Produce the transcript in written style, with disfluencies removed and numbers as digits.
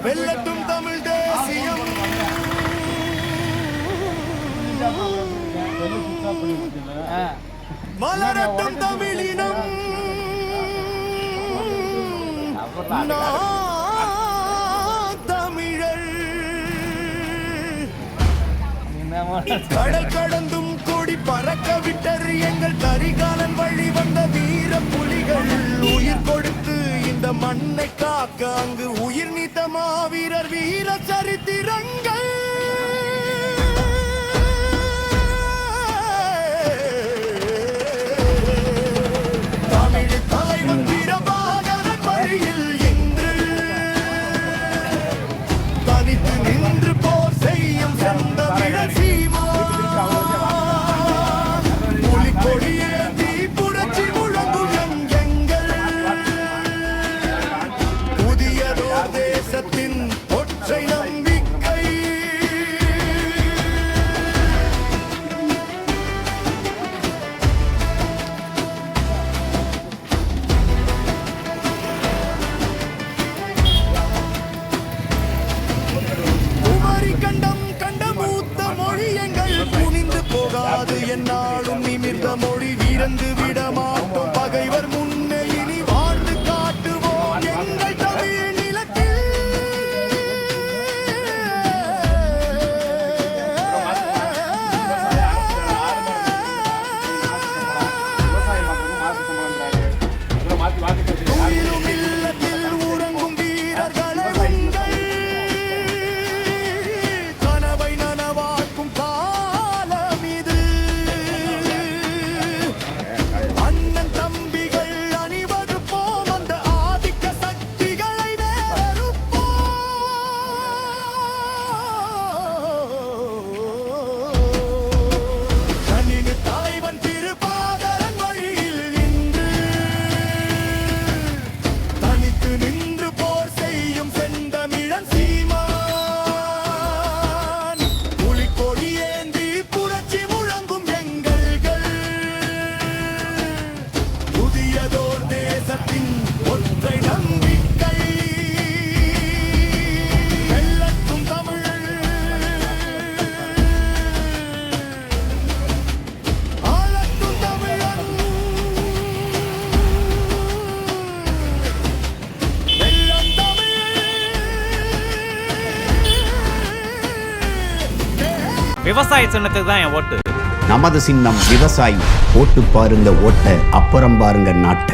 வெல்லட்டும் தமிழ் தேசியம். மலரட்டும் தமிழினம். தமிழர் கடல் கடந்தும் கொடி பறக்க விட்டர் எங்கள் கரிகாலன் வழி வந்த வீர புலிகள். உயிர் கொடுத்து இந்த மண்ணை காக்க அங்கு உயிர் நீத்த மாவீரர் வீர சரித்திரங்கள். தமிழ் தலைவன் வீரபாகரன் வழியில் இன்று தனித்து நின்று போர் செய்யும் செந்தமிழர் சீமான். புலிக்கொடியேந்தி புரட்சி முழங்கும் எங்கள் புதியதோர் தேசத்தின் ஒற்றை நம்பிக்கை. குமரி கண்டம் கண்ட மூத்த மொழி எங்கள் குனிந்து போகாது என்னாலும் நிமிர்ந்த மொழி. வீரந்து விட மாட்டோம் பகைவர் முன்னே இனி வாழ்ந்து காட்டுவோம் எங்கள் தமிழ் நிலத்தில். உயிரும் இல்லத்தில் உறங்கும் வீரர்களை உங்கள் கனவை நனவாக்கும் காலம் இது. அண்ணன் தம்பிகள் அணிவகுப்போம் அந்த ஆதிக்க சக்திகளை வேறுப்போம். கண்ணினு தலைவன் திருப்பாதரன் வழியில் நின்று தனித்து நின்று போர் செய்யும் செந்தமிழன் சீமான். புலிக்கொடி ஏந்தி புரட்சி முழங்கும் எங்கள் புதியதோர் தேசத்தின் ஒற்றை நம்பிக்கை. வெல்லட்டும் தமிழ். ஆளட்டும் தமிழன். வெல்லம் தமிழ். விவசாய சின்னத்துக்கு தான் என் ஓட்டு. நமது சின்னம் விவசாயி. ஓட்டு பாருங்க ஓட்ட, அப்புறம் பாருங்க நாட்டை.